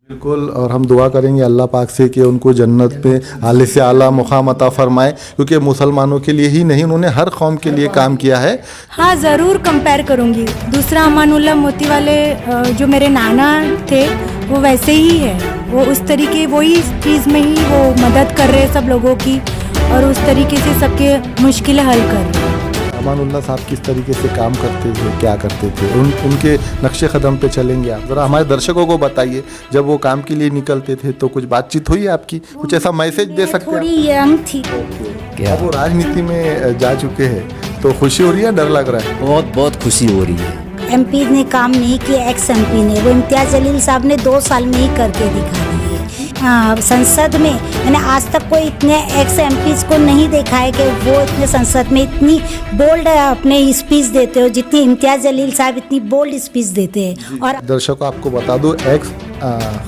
बिल्कुल। और हम दुआ करेंगे अल्लाह पाक से कि उनको जन्नत में आले से आला मुकाम अता फरमाए, क्योंकि मुसलमानों के लिए ही नहीं, उन्होंने हर कौम के लिए काम किया है। हाँ, ज़रूर कंपेयर करूँगी। दूसरा अमानुल्लाह मोती वाले जो मेरे नाना थे वो वैसे ही है, वो उस तरीके वही चीज़ में ही वो मदद कर रहे हैं सब लोगों की और उस तरीके से सबके मुश्किलें हल कर रहे हैं। अमानुल्लाह साहब किस तरीके से काम करते थे, क्या करते थे, उनके नक्शे कदम पे चलेंगे आप। ज़रा हमारे दर्शकों को बताइए, जब वो काम के लिए निकलते थे तो कुछ बातचीत हुई आपकी, कुछ ऐसा मैसेज दे सकते हैं? थोड़ी यंग थी। अब वो राजनीति में जा चुके हैं तो खुशी हो रही है, डर लग रहा है? बहुत बहुत खुशी हो रही है। एमपी ने काम नहीं किया, एक्स एमपी ने, वो इम्तियाज़ जलील साहब ने 2 साल में ही करके दिखा दिए। संसद में मैंने आज तक कोई इतने एक्स एमपीज को नहीं देखा है कि वो इतने संसद में इतनी बोल्ड अपने स्पीच देते हो जितनी इम्तियाज़ जलील साहब इतनी बोल्ड स्पीच देते हैं। और दर्शकों आपको बता दूं, एक्स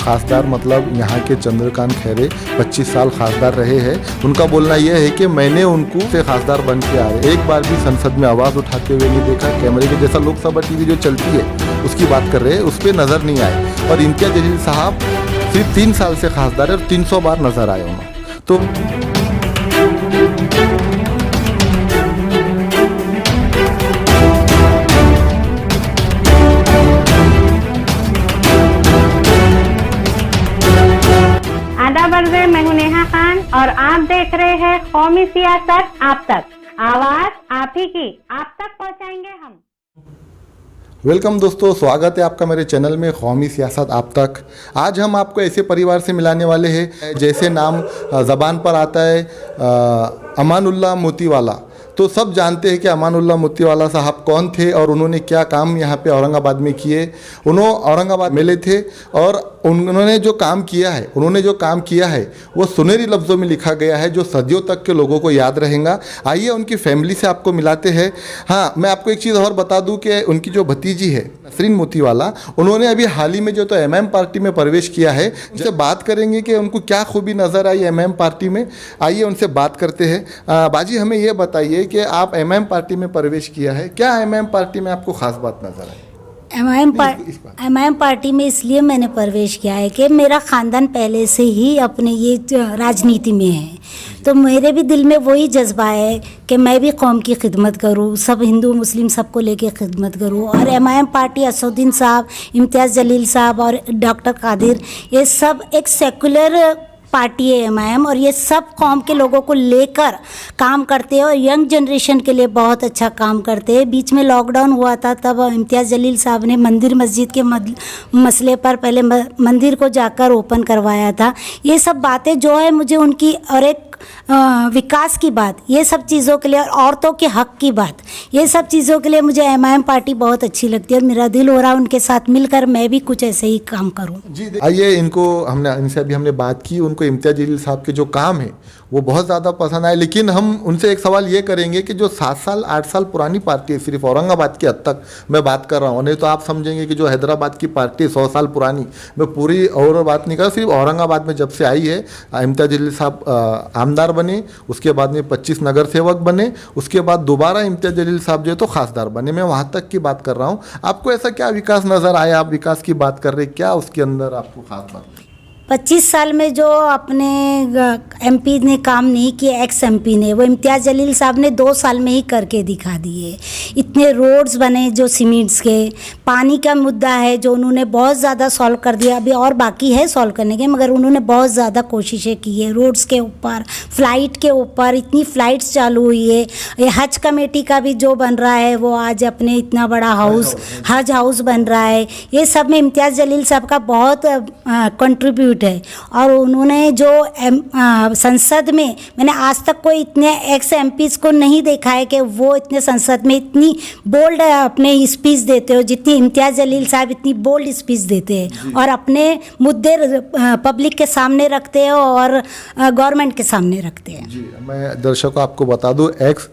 खासदार मतलब यहाँ के चंद्रकांत खैरे 25 साल खासदार रहे हैं। उनका बोलना यह है कि मैंने उनको से खासदार बन के आ रहे, एक बार भी संसद में आवाज़ उठाते हुए नहीं देखा। कैमरे के जैसा लोकसभा टीवी जो चलती है उसकी बात कर रहे हैं, उस पर नज़र नहीं आए। और इम्तियाज़ जलील साहब सिर्फ 3 साल से खासदार है और 300 बार नजर आए उन्हें। तो आदाब अर्ज़, मैं हूं नेहा खान और आप देख रहे हैं कौमी सियासत आप तक। आवाज आप ही की, आप तक पहुंचाएंगे हम। वेलकम दोस्तों, स्वागत है आपका मेरे चैनल में कौमी सियासत आप तक। आज हम आपको ऐसे परिवार से मिलाने वाले हैं जैसे नाम ज़बान पर आता है अमानुल्लाह मोतीवाला। तो सब जानते हैं कि अमानुल्लाह मोतीवाला साहब कौन थे और उन्होंने क्या काम यहाँ पे औरंगाबाद में किए। उन्होंने औरंगाबाद मिले थे और उन्होंने जो काम किया है वो सुनहरी लफ्ज़ों में लिखा गया है, जो सदियों तक के लोगों को याद रहेगा। आइए उनकी फैमिली से आपको मिलाते हैं। हाँ, मैं आपको एक चीज़ और बता दूं कि उनकी जो भतीजी है नसरीन मोतीवाला, उन्होंने अभी हाल ही में जो तो एमएम पार्टी में प्रवेश किया है। जिससे बात करेंगे कि उनको क्या खूबी नज़र आई एमएम पार्टी में। आइए उनसे बात करते हैं। बाजी, हमें ये बताइए कि आप एमएम पार्टी में प्रवेश किया है, क्या एमएम पार्टी में आपको खास बात नज़र आई? एमआईएम पार्टी में इसलिए मैंने प्रवेश किया है कि मेरा ख़ानदान पहले से ही अपने ये राजनीति में है, तो मेरे भी दिल में वही जज्बा है कि मैं भी कौम की खिदमत करूं, सब हिंदू मुस्लिम सबको लेके खिदमत करूं। और एमआईएम पार्टी असदुद्दीन साहब, इम्तियाज़ जलील साहब और डॉक्टर कादिर, ये सब एक सेकुलर पार्टी है एमआईएम, और ये सब कौम के लोगों को लेकर काम करते हैं और यंग जनरेशन के लिए बहुत अच्छा काम करते हैं। बीच में लॉकडाउन हुआ था, तब इम्तियाज़ जलील साहब ने मंदिर मस्जिद के मसले पर पहले मंदिर को जाकर ओपन करवाया था। ये सब बातें जो है मुझे उनकी, और एक विकास की बात, ये सब चीज़ों के लिए, और औरतों के हक की बात, ये सब चीज़ों के लिए मुझे एमआईएम पार्टी बहुत अच्छी लगती है और मेरा दिल हो रहा है उनके साथ मिलकर मैं भी कुछ ऐसे ही काम करूं। जी, आइए इनसे अभी हमने बात की। उनको इम्तियाज़ जलील साहब के जो काम है वो बहुत ज़्यादा पसंद आए, लेकिन हम उनसे एक सवाल ये करेंगे कि जो 7 साल 8 साल पुरानी पार्टी है, सिर्फ औरंगाबाद की हद तक मैं बात कर रहा हूँ, नहीं तो आप समझेंगे कि जो हैदराबाद की पार्टी है 100 साल पुरानी, मैं पूरी और बात नहीं कर रहा, सिर्फ औरंगाबाद में जब से आई है इम्तियाज़ जलील साहब आमदार बने, उसके बाद में 25 नगर सेवक बने, उसके बाद दोबारा इम्तियाज़ जलील साहब जो है तो खासदार बने। मैं वहाँ तक की बात कर रहा हूँ। आपको ऐसा क्या विकास नज़र आया? आप विकास की बात कर रहे, क्या उसके अंदर आपको खास बात? 25 साल में जो अपने एमपी ने काम नहीं किया, एक्स एमपी ने, वो इम्तियाज़ जलील साहब ने 2 साल में ही करके दिखा दिए। इतने रोड्स बने जो सीमेंट्स के, पानी का मुद्दा है जो उन्होंने बहुत ज़्यादा सॉल्व कर दिया, अभी और बाकी है सॉल्व करने के, मगर उन्होंने बहुत ज़्यादा कोशिशें की है। रोड्स के ऊपर, फ़्लाइट के ऊपर, इतनी फ़्लाइट्स चालू हुई है। ये हज कमेटी का भी जो बन रहा है, वो आज अपने इतना बड़ा हाउस, हज हाउस बन रहा है, ये सब में इम्तियाज़ जलील साहब का बहुत कंट्रीब्यूट है। और उन्होंने जो संसद में, मैंने आज तक कोई इतने एक्स एमपीज को नहीं देखा है कि वो इतने संसद में इतनी बोल्ड अपने स्पीच देते हो जितनी इम्तियाज़ जलील साहब इतनी बोल्ड स्पीच देते हैं और अपने मुद्दे पब्लिक के सामने रखते हैं और गवर्नमेंट के सामने रखते हैं। जी, मैं दर्शकों आपको बता दूं, एक्स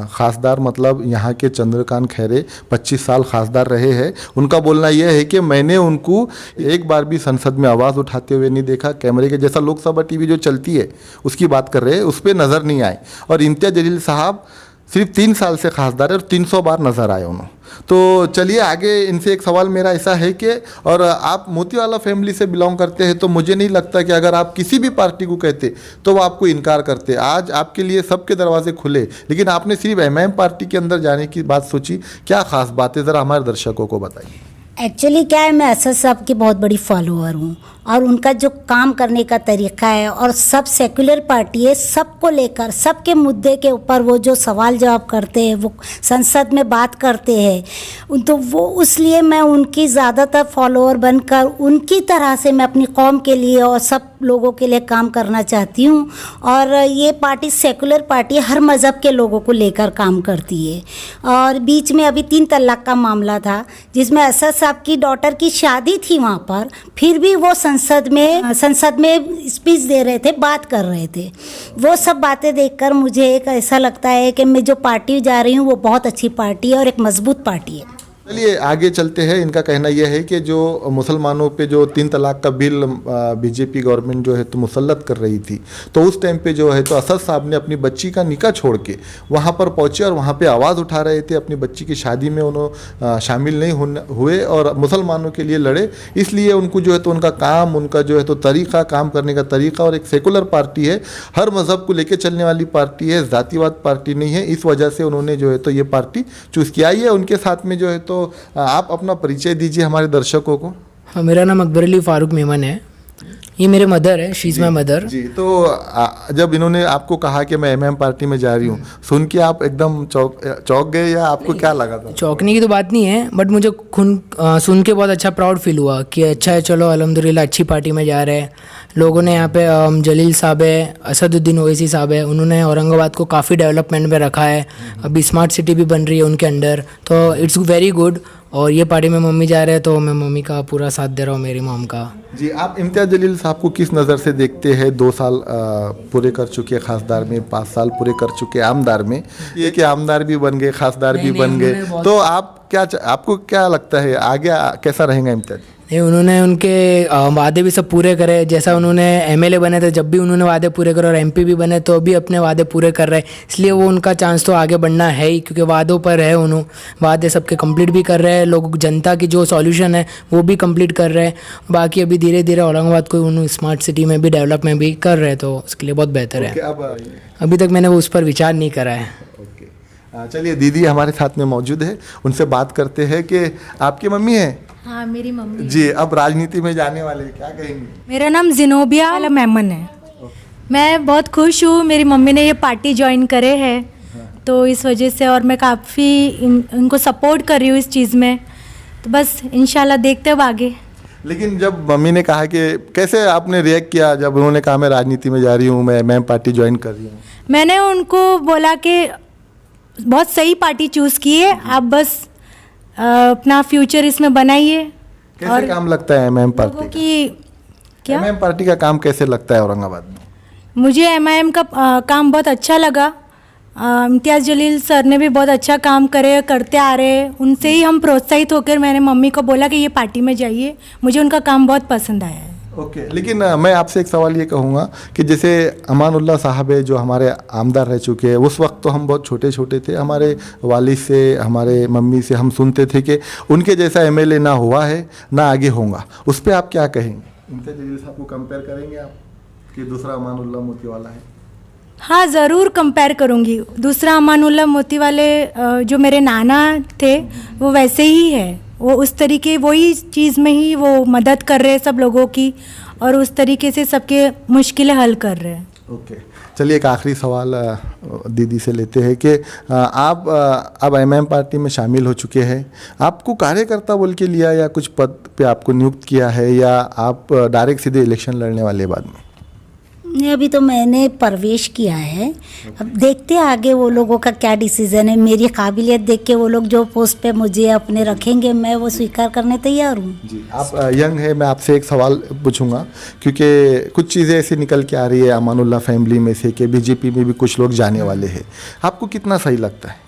खासदार मतलब यहाँ के चंद्रकांत खैरे 25 साल खासदार रहे हैं। उनका बोलना यह है कि मैंने उनको एक बार भी संसद में आवाज़ उठाते हुए नहीं देखा। कैमरे के जैसा लोकसभा टीवी जो चलती है उसकी बात कर रहे हैं, उस पर नज़र नहीं आए। और इम्तियाज़ जलील साहब सिर्फ 3 साल से खासदार है और 300 बार नज़र आए उन्होंने। तो चलिए आगे इनसे एक सवाल मेरा ऐसा है कि और आप मोतीवाला फैमिली से बिलोंग करते हैं तो मुझे नहीं लगता कि अगर आप किसी भी पार्टी को कहते तो वो आपको इनकार करते। आज आपके लिए सबके दरवाजे खुले, लेकिन आपने सिर्फ एमआईएम पार्टी के अंदर जाने की बात सोची। क्या ख़ास बात है, ज़रा हमारे दर्शकों को बताइए। एक्चुअली क्या है, मैं असद साहब की बहुत बड़ी फॉलोअर हूँ और उनका जो काम करने का तरीका है और सब सेकुलर पार्टी है, सबको लेकर सबके मुद्दे के ऊपर वो जो सवाल जवाब करते हैं, वो संसद में बात करते हैं, तो वो इसलिए मैं उनकी ज़्यादातर फॉलोअर बनकर उनकी तरह से मैं अपनी कौम के लिए और सब लोगों के लिए काम करना चाहती हूँ। और ये पार्टी सेकुलर पार्टी हर मज़हब के लोगों को लेकर काम करती है। और बीच में अभी 3 तलाक का मामला था जिसमें असद साहब की डॉटर की शादी थी वहाँ पर, फिर भी वो संसद में स्पीच दे रहे थे, बात कर रहे थे। वो सब बातें देखकर मुझे एक ऐसा लगता है कि मैं जो पार्टी जा रही हूँ वो बहुत अच्छी पार्टी है और एक मजबूत पार्टी है। चलिए आगे चलते हैं। इनका कहना यह है कि जो मुसलमानों पे जो 3 तलाक का बिल बीजेपी गवर्नमेंट जो है तो मुसल्लत कर रही थी, तो उस टाइम पे जो है तो असद साहब ने अपनी बच्ची का निकाह छोड़ के वहाँ पर पहुँचे और वहाँ पे आवाज़ उठा रहे थे। अपनी बच्ची की शादी में उन्होंने शामिल नहीं हुए और मुसलमानों के लिए लड़े। इसलिए उनको जो है तो उनका काम, उनका जो है तो तरीक़ा, काम करने का तरीक़ा, और एक सेकुलर पार्टी है, हर मज़हब को लेके चलने वाली पार्टी है, जातिवाद पार्टी नहीं है। इस वजह से उन्होंने जो है तो ये पार्टी चूज़ किया है। उनके साथ में जो है तो आप अपना परिचय दीजिए हमारे दर्शकों को। हाँ, मेरा नाम अकबर अली फारूक मेमन है। ये मेरे मदर है, शी इज़ माई मदर जी। तो जब इन्होंने आपको कहा कि मैं एमएम पार्टी में जा रही हूँ, सुन के आप एकदम चौंक गए या आपको क्या लगा था? चौंकने की तो बात नहीं है, बट मुझे सुन के बहुत अच्छा प्राउड फील हुआ कि अच्छा है, चलो अल्हम्दुलिल्लाह अच्छी पार्टी में जा रहे हैं। लोगों ने यहाँ पे जलील साहब है, असदुद्दीन ओवैसी साहब है, उन्होंने औरंगाबाद को काफ़ी डेवलपमेंट में रखा है। अभी स्मार्ट सिटी भी बन रही है उनके अंडर, तो इट्स वेरी गुड। और ये पार्टी में मम्मी जा रहे हैं तो मैं मम्मी का पूरा साथ दे रहा हूँ, मेरी मॉम का। जी, आप इम्तियाज़ जलील साहब को किस नज़र से देखते हैं? 2 साल पूरे कर चुके खासदार में, 5 साल पूरे कर चुके आमदार में, ये कि आमदार भी बन गए, खासदार भी बन गए, तो आपको क्या लगता है आगे कैसा रहेगा इम्तियाज़? नहीं, उन्होंने उनके वादे भी सब पूरे करे। जैसा उन्होंने एमएलए बने थे जब भी उन्होंने वादे पूरे करे, और एमपी भी बने तो भी अपने वादे पूरे कर रहे हैं। इसलिए वो उनका चांस तो आगे बढ़ना है ही, क्योंकि वादों पर है। उन्होंने वादे सबके कंप्लीट भी कर रहे हैं, लोगों जनता की जो सॉल्यूशन है वो भी कंप्लीट कर रहे हैं। बाकी अभी धीरे धीरे औरंगाबाद को उन्होंने स्मार्ट सिटी में भी डेवलपमेंट भी कर रहे हैं, तो उसके लिए बहुत बेहतर है। अभी तक मैंने वो उस पर विचार नहीं करा है। चलिए, दीदी हमारे साथ में मौजूद है, उनसे बात करते हैं कि आपकी मम्मी है? हाँ, मेरी मम्मी जी। अब राजनीति में जाने वाले क्या कहेंगे? मेरा नाम जिनोबिया मेमन है। मैं बहुत खुश हूँ, मेरी मम्मी ने ये पार्टी ज्वाइन करे है, तो इस वजह से, और मैं काफ़ी इनको सपोर्ट कर रही हूँ इस चीज़ में, तो बस इंशाल्लाह देखते हैं आगे। लेकिन जब मम्मी ने कहा कि कैसे आपने रिएक्ट किया जब उन्होंने कहा मैं राजनीति में जा रही हूँ, मैं एमएम पार्टी ज्वाइन कर रही हूँ? मैंने उनको बोला कि बहुत सही पार्टी चूज़ की है, आप बस अपना फ्यूचर इसमें बनाइए। कैसे और काम लगता है एमएम पार्टी की क्या एमएम पार्टी का काम कैसे लगता है औरंगाबाद में? मुझे एमआईएम का काम बहुत अच्छा लगा। इम्तियाज़ जलील सर ने भी बहुत अच्छा काम करते आ रहे हैं, उनसे ही हम प्रोत्साहित होकर मैंने मम्मी को बोला कि ये पार्टी में जाइए। मुझे उनका काम बहुत पसंद आया है। ओके। लेकिन मैं आपसे एक सवाल ये कहूँगा कि जैसे अमानुल्लाह साहब है जो हमारे आमदार रह चुके हैं, उस वक्त तो हम बहुत छोटे छोटे थे, हमारे वालिद से, हमारे मम्मी से हम सुनते थे कि उनके जैसा एमएलए ना हुआ है ना आगे होगा। उस पर आप क्या कहेंगे? इम्तियाज़ जलील साहब को कंपेयर करेंगे आप कि दूसरा अमानुल्लाह मोतीवाला है? हाँ, ज़रूर कंपेयर करूँगी। दूसरा अमानुल्लाह मोतीवाले जो मेरे नाना थे वो वैसे ही है, वो उस तरीके, वही चीज़ में ही वो मदद कर रहे हैं सब लोगों की, और उस तरीके से सबके मुश्किलें हल कर रहे हैं। ओके। चलिए, एक आखिरी सवाल दीदी से लेते हैं कि आप अब एमएम पार्टी में शामिल हो चुके हैं, आपको कार्यकर्ता बोल के लिया या कुछ पद पे आपको नियुक्त किया है, या आप डायरेक्ट सीधे इलेक्शन लड़ने वाले बाद में? नहीं, अभी तो मैंने प्रवेश किया है, अब देखते हैं आगे वो लोगों का क्या डिसीज़न है। मेरी काबिलियत देख के वो लोग जो पोस्ट पे मुझे अपने रखेंगे, मैं वो स्वीकार करने तैयार हूँ। जी। आप यंग है, मैं आपसे एक सवाल पूछूंगा क्योंकि कुछ चीज़ें ऐसी निकल के आ रही है अमानुल्लाह फैमिली में से कि बीजेपी में भी कुछ लोग जाने वाले हैं, आपको कितना सही लगता है?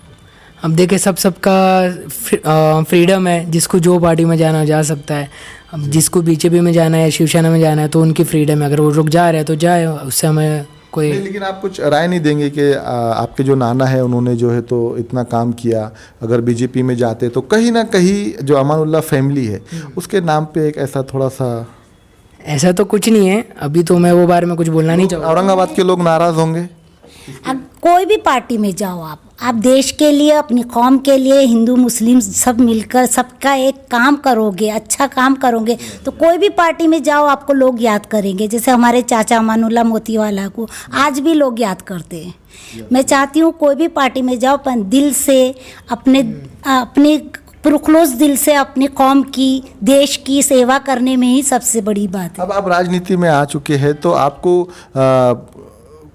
अब देखिए, सबका फ्रीडम है, जिसको जो पार्टी में जाना जा सकता है। अब जिसको बीजेपी में जाना है या शिवसेना में जाना है तो उनकी फ्रीडम है, अगर वो लोग जा रहे हैं तो जाए, उससे हमें कोई नहीं, लेकिन आप कुछ राय नहीं देंगे कि आपके जो नाना है उन्होंने जो है तो इतना काम किया, अगर बीजेपी में जाते तो कहीं ना कहीं जो अमानुल्लाह फैमिली है उसके नाम पे एक ऐसा थोड़ा सा, ऐसा तो कुछ नहीं है, अभी तो मैं वो बारे में कुछ बोलना नहीं चाहूँगा। औरंगाबाद के लोग नाराज होंगे। अब कोई भी पार्टी में जाओ आप देश के लिए, अपनी कौम के लिए, हिंदू मुस्लिम सब मिलकर सबका एक काम करोगे, अच्छा काम करोगे तो कोई भी पार्टी में जाओ आपको लोग याद करेंगे। जैसे हमारे चाचा अमानुल्लाह मोतीवाला को आज भी लोग याद करते हैं। मैं चाहती हूँ कोई भी पार्टी में जाओ अपन दिल से अपने पुरखलोस दिल से अपनी कौम की, देश की सेवा करने में ही सबसे बड़ी बात है। अब आप राजनीति में आ चुके हैं तो आपको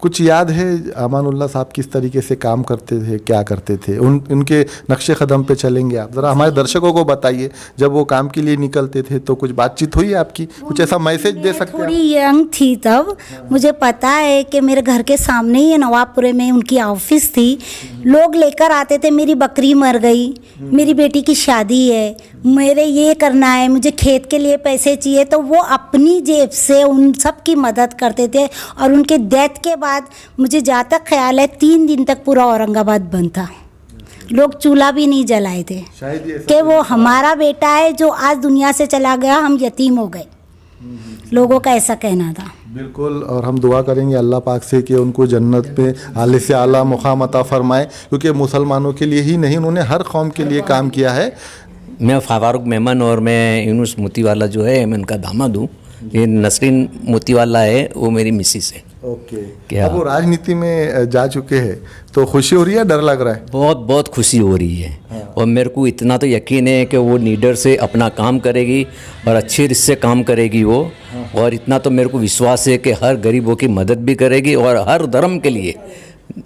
कुछ याद है अमानुल्लाह साहब किस तरीके से काम करते थे, क्या करते थे, उनके नक्शे कदम पे चलेंगे आप? ज़रा हमारे दर्शकों को बताइए, जब वो काम के लिए निकलते थे तो कुछ बातचीत हुई आपकी, कुछ ऐसा मैसेज दे सकते हैं? थोड़ी यंग थी तब, मुझे पता है कि मेरे घर के सामने ही नवाबपुरे में उनकी ऑफिस थी। लोग लेकर आते थे, मेरी बकरी मर गई, मेरी बेटी की शादी है, मेरे ये करना है, मुझे खेत के लिए पैसे चाहिए, तो वो अपनी जेब से उन सब की मदद करते थे। और उनके डेथ के बाद मुझे जहाँ तक ख्याल है 3 दिन तक पूरा औरंगाबाद बंद था, लोग चूल्हा भी नहीं जलाए थे कि वो हमारा बेटा है जो आज दुनिया से चला गया, हम यतीम हो गए, लोगों का ऐसा कहना था। बिल्कुल, और हम दुआ करेंगे अल्लाह पाक से कि उनको जन्नत में आले से आला मुकाम अता फरमाए, क्योंकि मुसलमानों के लिए ही नहीं उन्होंने हर कौम के लिए काम किया है। मैं फारूक मेमन और मैं यूनुस मोतीवाला जो है मैं उनका दामाद हूँ। ये नसरीन मोतीवाला है, वो मेरी मिसिस है। ओके, क्या? अब वो राजनीति में जा चुके हैं तो खुशी हो रही है, डर लग रहा है? बहुत बहुत खुशी हो रही है। और मेरे को इतना तो यकीन है कि वो लीडर से अपना काम करेगी और अच्छे से काम करेगी वो। और इतना तो मेरे को विश्वास है कि हर गरीबों की मदद भी करेगी और हर धर्म के लिए,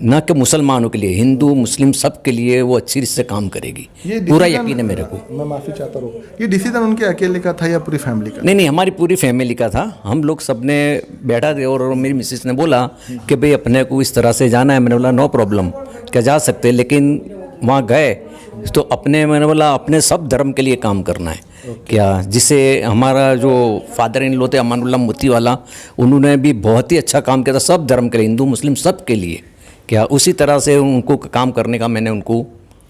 न कि मुसलमानों के लिए, हिंदू मुस्लिम सब के लिए वो अच्छी से काम करेगी, पूरा यकीन है मेरे को। मैं माफ़ी चाहता हूँ, ये डिसीजन उनके अकेले का था या पूरी फैमिली का? नहीं, हमारी पूरी फैमिली का था। हम लोग सब ने बैठा थे और मेरी मिसेस ने बोला कि भाई अपने को इस तरह से जाना है। मैंने बोला नो प्रॉब्लम, क्या जा सकते, लेकिन वहाँ गए तो मैंने बोला अपने सब धर्म के लिए काम करना है। क्या जिसे हमारा जो फादर इन लॉ थे अमानुल्लाह मोतीवाला, उन्होंने भी बहुत ही अच्छा काम किया था सब धर्म के लिए, हिंदू मुस्लिम सब के लिए। क्या उसी तरह से उनको काम करने का मैंने उनको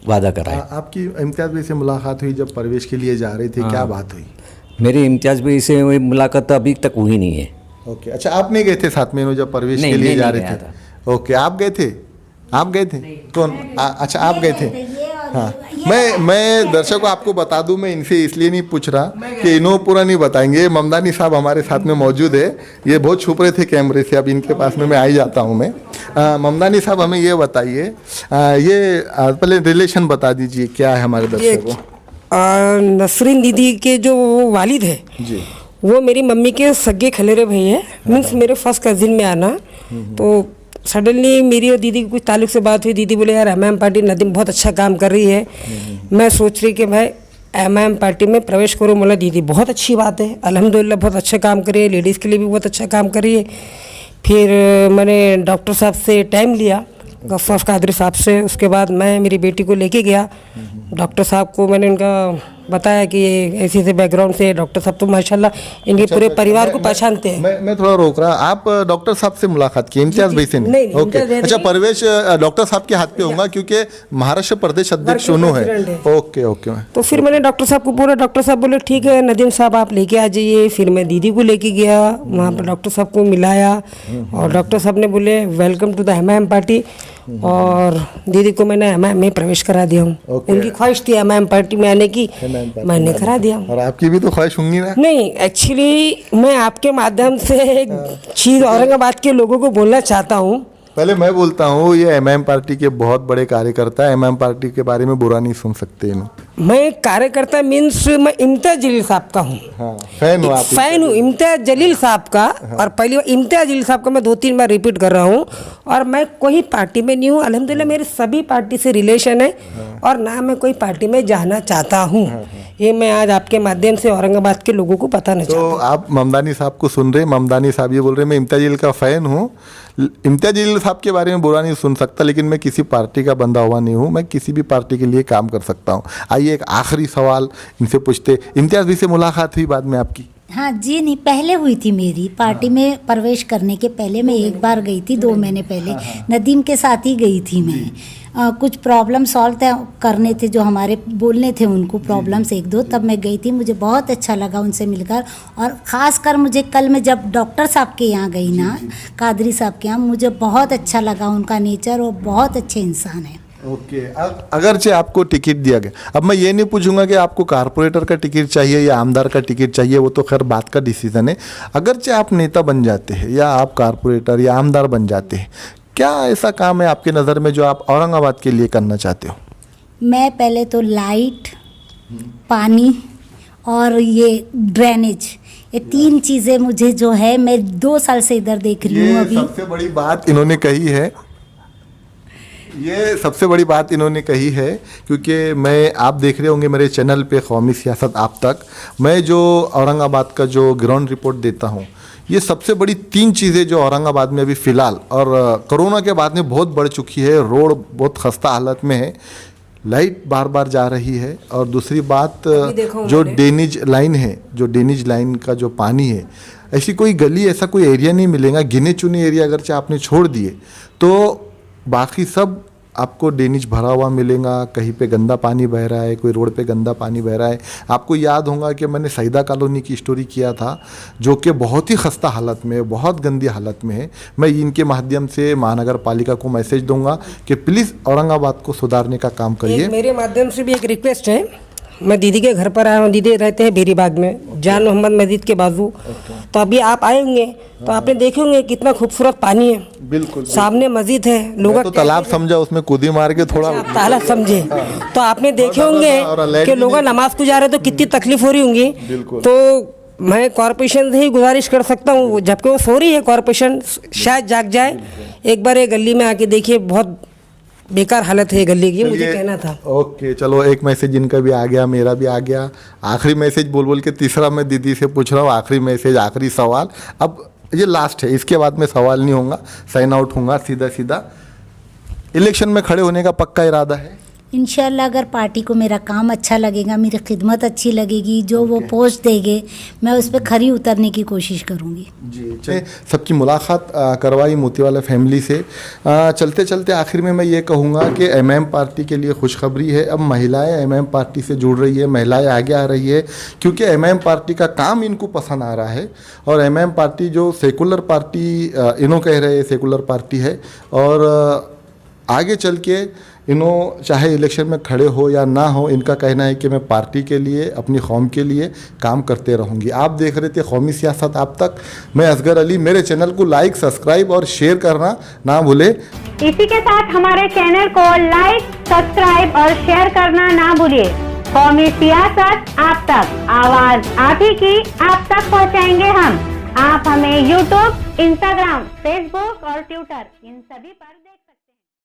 वादा करा है। आपकी इम्तियाज़ भाई से मुलाकात हुई जब प्रवेश के लिए जा रहे थे, क्या बात हुई? मेरी इम्तियाज़ भाई से मुलाकात अभी तक हुई नहीं है। ओके, अच्छा, आप नहीं गए थे साथ में जब प्रवेश के लिए जा रहे थे? ओके, आप गए थे? आप गए थे? कौन? अच्छा, आप गए थे। हाँ, मैं दर्शकों आपको बता दूं, मैं इनसे इसलिए नहीं पूछ रहा कि इन्हों पूरा नहीं बताएंगे। ममदानी साहब हमारे साथ में मौजूद है, ये बहुत छुप रहे थे कैमरे से, अब इनके पास में मैं आ ही जाता हूँ मैं। ममदानी साहब हमें ये बताइए, ये पहले रिलेशन बता दीजिए क्या है हमारे दर्शकों को। नसरीन दीदी के जो वालिद है जी, वो मेरी मम्मी के सगे खलेरे भाई है, मीन्स मेरे फर्स्ट कजिन में आना। तो सडनली मेरी और दीदी की कुछ ताल्लुक से बात हुई। दीदी बोले यार एमआईएम पार्टी नदीम बहुत अच्छा काम कर रही है, मैं सोच रही कि भाई एमआईएम पार्टी में प्रवेश करो। बोला दीदी बहुत अच्छी बात है, अल्हम्दुलिल्लाह बहुत अच्छा काम कर रही है, लेडीज़ के लिए भी बहुत अच्छा काम कर रही है। फिर मैंने डॉक्टर साहब से टाइम लिया, गफ्फार कादरी साहब से। उसके बाद मैं मेरी बेटी को लेके गया डॉक्टर साहब को, मैंने इनका बताया कि ये ऐसे ऐसे बैकग्राउंड से। डॉक्टर साहब तो माशाल्लाह इनके पूरे परिवार को पहचानते हैं। मैं थोड़ा रोक रहा, आप डॉक्टर साहब से मुलाकात की इम्तियाज़ भाई से? नहीं, ओके, अच्छा, प्रवेश डॉक्टर साहब के हाथ पे होगा क्योंकि महाराष्ट्र प्रदेश अध्यक्ष उन्होंने है। Okay okay. तो फिर मैंने डॉक्टर साहब को बोला, डॉक्टर साहब बोले ठीक है नदीम साहब आप लेके आ जाइए। फिर मैं दीदी को लेके गया, वहाँ पर डॉक्टर साहब को मिलाया और डॉक्टर साहब ने बोले welcome to the MIM party, और दीदी को मैंने एमआईएम में प्रवेश करा दिया हूँ। उनकी ख्वाहिश थी एमआईएम पार्टी में आने की, मैंने करा दिया। और आपकी भी तो ख्वाहिश होंगी ना? नहीं, एक्चुअली मैं आपके माध्यम से एक चीज़ औरंगाबाद के लोगों को बोलना चाहता हूँ। पहले मैं बोलता हूँ, ये एमआईएम पार्टी के बहुत बड़े कार्यकर्ता है, एमआईएम पार्टी के बारे में बुरा नहीं सुन सकते इन्हों। मैं कार्यकर्ता मीन्स मैं इम्तियाज जलील साहब का हूँ। हाँ, फैन हूँ आप? फैन हूँ इम्तियाज जलील साहब का। और पहली बार इम्तियाज जलील साहब का मैं 2-3 बार रिपीट कर रहा हूँ। और मैं कोई पार्टी में नहीं हूँ, अल्हम्दुलिल्लाह मेरे सभी पार्टी से रिलेशन है और ना मैं कोई पार्टी में जाना चाहता हूँ। ये मैं आज आपके माध्यम से औरंगाबाद के लोगों को बताना चाहता हूँ। तो आप ममदानी साहब को सुन रहे, ममदानी साहब ये बोल रहे मैं इम्तियाज जलील का फ़ैन हूँ। इम्तियाज जलील साहब के बारे में बुरा नहीं सुन सकता, लेकिन मैं किसी पार्टी का बंधा हुआ नहीं हूँ, मैं किसी भी पार्टी के लिए काम कर सकता हूँ। आइए एक आखिरी सवाल इनसे पूछते। इम्तियाज भी से मुलाकात हुई बाद में आपकी? हाँ जी, नहीं पहले हुई थी मेरी पार्टी में प्रवेश करने के पहले मैं एक बार गई थी 2 महीने पहले। नदीम के साथ ही गई थी मैं। कुछ प्रॉब्लम सॉल्व करने थे जो हमारे बोलने थे उनको प्रॉब्लम्स 1-2, तब मैं गई थी। मुझे बहुत अच्छा लगा उनसे मिलकर, और ख़ास कर मुझे कल मैं जब डॉक्टर साहब के यहाँ गई ना, कादरी साहब के यहाँ, मुझे बहुत अच्छा लगा उनका नेचर, वो बहुत अच्छे इंसान हैं। ओके अगरचे आपको टिकट दिया गया, अब मैं ये नहीं पूछूंगा कि आपको कारपोरेटर का टिकट चाहिए या आमदार का टिकट चाहिए, वो तो खैर बात का डिसीजन है। अगरचे आप नेता बन जाते हैं या आप कारपोरेटर या आमदार बन जाते हैं, क्या ऐसा काम है आपके नज़र में जो आप औरंगाबाद के लिए करना चाहते हो? मैं पहले तो लाइट, पानी और ये ड्रेनेज, ये 3 चीज़ें मुझे जो है, मैं 2 साल से इधर देख रही हूँ। ये अभी सबसे बड़ी बात इन्होंने कही है, ये सबसे बड़ी बात इन्होंने कही है, क्योंकि मैं, आप देख रहे होंगे मेरे चैनल पे कौमी सियासत आप तक, मैं जो औरंगाबाद का जो ग्राउंड रिपोर्ट देता हूँ, ये सबसे बड़ी 3 चीज़ें जो औरंगाबाद में अभी फ़िलहाल और कोरोना के बाद में बहुत बढ़ चुकी है। रोड बहुत खस्ता हालत में है, लाइट बार बार जा रही है, और दूसरी बात जो ड्रेनेज लाइन है, जो ड्रेनेज लाइन का जो पानी है, ऐसी कोई गली, ऐसा कोई एरिया नहीं मिलेगा, गिने चुने एरिया अगर चाहे आपने छोड़ दिए तो बाकी सब आपको ड्रेनेज भरा हुआ मिलेगा। कहीं पे गंदा पानी बह रहा है, कोई रोड पे गंदा पानी बह रहा है। आपको याद होगा कि मैंने सईदा कॉलोनी की स्टोरी किया था, जो कि बहुत ही खस्ता हालत में है, बहुत गंदी हालत में है। मैं इनके माध्यम से महानगर पालिका को मैसेज दूंगा कि प्लीज़ औरंगाबाद को सुधारने का काम करिए। मेरे माध्यम से भी एक रिक्वेस्ट है, मैं दीदी के घर पर आया हूँ। दीदी रहते हैं बेरीबाग में, जान मोहम्मद मस्जिद के बाजू। तो अभी आप आए होंगे तो आपने देखे होंगे कितना खूबसूरत पानी है, बिल्कुल सामने मस्जिद है। लोग तो तालाब समझा, उसमें कूदी मार के थोड़ा आप तालाब समझे, तो आपने देखे होंगे कि लोग नमाज को जा रहे तो कितनी तकलीफ हो रही होंगी। तो मैं कॉरपोरेशन से ही गुजारिश कर सकता हूँ, जबकि वो सो रही है, कॉरपोरेशन शायद जाग जाए, एक बार ये गली में आके देखिए, बहुत बेकार हालत है ये गली की, मुझे कहना था। ओके चलो, एक मैसेज इनका भी आ गया, मेरा भी आ गया। आखिरी मैसेज बोल बोल के तीसरा मैं दीदी से पूछ रहा हूँ, आखिरी मैसेज, आखिरी सवाल, अब ये लास्ट है, इसके बाद में सवाल नहीं होगा, साइन आउट होगा सीधा सीधा। इलेक्शन में खड़े होने का पक्का इरादा है? इंशाल्लाह अगर पार्टी को मेरा काम अच्छा लगेगा, मेरी खिदमत अच्छी लगेगी, जो वो पोस्ट देंगे, मैं उस पर खरी उतरने की कोशिश करूँगी। जी चलिए, सबकी मुलाकात करवाई मोतीवाला फैमिली से। चलते चलते आखिर में मैं ये कहूँगा कि एमएम पार्टी के लिए खुशखबरी है, अब महिलाएं एमएम पार्टी से जुड़ रही है, महिलाएं आगे आ रही है, क्योंकि एमएम पार्टी का काम इनको पसंद आ रहा है। और एमएम पार्टी जो सेकुलर पार्टी इन्हों कह रहे हैं सेकुलर पार्टी है, और आगे चल के इन्हों चाहे इलेक्शन में खड़े हो या ना हो, इनका कहना है कि मैं पार्टी के लिए, अपनी कौम के लिए काम करते रहूँगी। आप देख रहे थे कौमी सियासत आप तक, मैं असगर अली। मेरे चैनल को लाइक, सब्सक्राइब और शेयर करना ना भूले। इसी के साथ हमारे चैनल को लाइक, सब्सक्राइब और शेयर करना ना भूलिए। कौमी सियासत आप तक, आवाज आप ही की, आप तक पहुंचाएंगे हम। आप हमें यूट्यूब, इंस्टाग्राम, फेसबुक और ट्विटर, इन सभी पर देख सकते हैं।